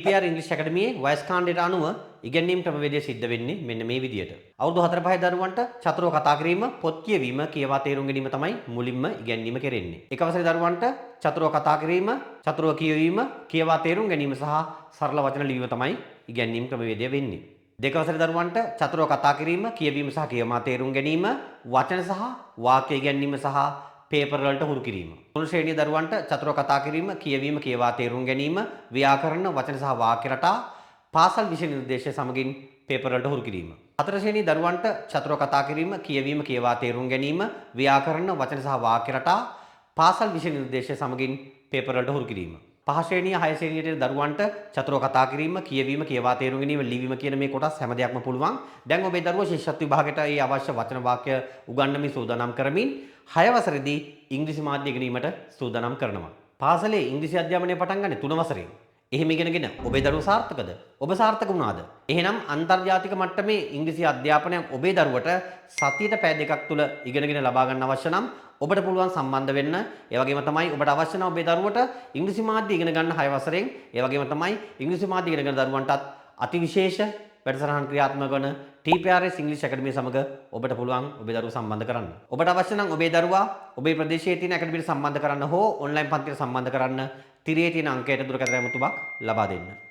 TPR ඉංග්‍රීසි අකාඩමියේ වයස් කාණ්ඩයට අනුව ඉගෙනීම් ක්‍රමවේදය සිද්ධ වෙන්නේ මෙන්න මේ විදියට. අවුරුදු 4-5 දරුවන්ට චතුරව කතා කිරීම, පොත් කියවීම, කියවා තේරුම් ගැනීම තමයි මුලින්ම ඉගෙනීම කෙරෙන්නේ. එක වසරේ දරුවන්ට චතුරව කතා කිරීම, චතුරව කියවීම, කියවා තේරුම් ගැනීම සහ සරල වචන ලිවීම තමයි ඉගෙනීම් ක්‍රමවේදය වෙන්නේ. දෙක වසරේ දරුවන්ට චතුරව කතා කිරීම, කියවීම සහ කියවා තේරුම් ගැනීම, වචන සහ වාක්‍ය ඉගෙනීම සහ පේපර් වලට හුරු කිරීම. තුන් ශ්‍රේණිය දරුවන්ට චතුරව කතා කිරීම, කියවීම, කියවා තේරුම් ගැනීම, ව්‍යාකරණ, වචන සහ වාක්‍ය රටා, පාසල් විෂය නිර්දේශය සමගින් පේපර් වලට හුරු කිරීම. හතර ශ්‍රේණිය දරුවන්ට චතුරව කතා කිරීම, කියවීම, කියවා තේරුම් ගැනීම, ව්‍යාකරණ, වචන සහ වාක්‍ය රටා, පාසල් විෂය නිර්දේශය සමගින් පේපර් වලට හුරු කිරීම. පහ ශ්‍රේණිය, හය ශ්‍රේණියට දරුවන්ට චතුරව කතා කිරීම, කියවීම, කියවා තේරුම් ගැනීම, ලිවීම කියන මේ කොටස් හැම දෙයක්ම පුළුවන්. දැන් ඔබේ දරුවා ශිෂ්‍යත්ව විභාගයට ඒ අවශ්‍ය වචන වාක්‍ය උගන්වමින් සූදානම් කරමින් 6 වසරේදී ඉංග්‍රීසි මාධ්‍ය ඉගෙනීමට සූදානම් කරනවා. පාසලේ ඉංග්‍රීසි අධ්‍යාපනය පටන් ගන්නේ 3 වසරේ. එහෙම ඉගෙනගෙන ඔබේ දරුවා සාර්ථකද? ඔබ සාර්ථක වුණාද? එහෙනම් අන්තර්ජාතික මට්ටමේ ඉංග්‍රීසි අධ්‍යාපනය ඔබේ දරුවට සතියට පැය දෙකක් තුල ඉගෙනගෙන ලබා ගන්න අවශ්‍ය නම් ඔබට පුළුවන් සම්බන්ධ වෙන්න. ඒ වගේම තමයි ඔබට අවශ්‍ය නම් ඔබේ දරුවට ඉංග්‍රීසි මාධ්‍ය ඉගෙන ගන්න 6 වසරෙන්. ඒ වගේම තමයි ඉංග්‍රීසි මාධ්‍ය ඉගෙන ගන්න දරුවන්ටත් අතිවිශේෂ වැඩසටහන් ක්‍රියාත්මක වන TPRS ඉංග්‍රීසි අකාඩමිය සමග ඔබට පුළුවන් ඔබේ දරුවා සම්බන්ධ කරන්න. ඔබට අවශ්‍ය නම් ඔබේ දරුවා ඔබේ ප්‍රදේශයේ තියෙන අකාඩමියට සම්බන්ධ කරන්න හෝ ඔන්ලයින් පන්තියට සම්බන්ධ කරන්න තිරේ තියෙන අංකයට දුරකථන ඇමතුමක් ලබා දෙන්න.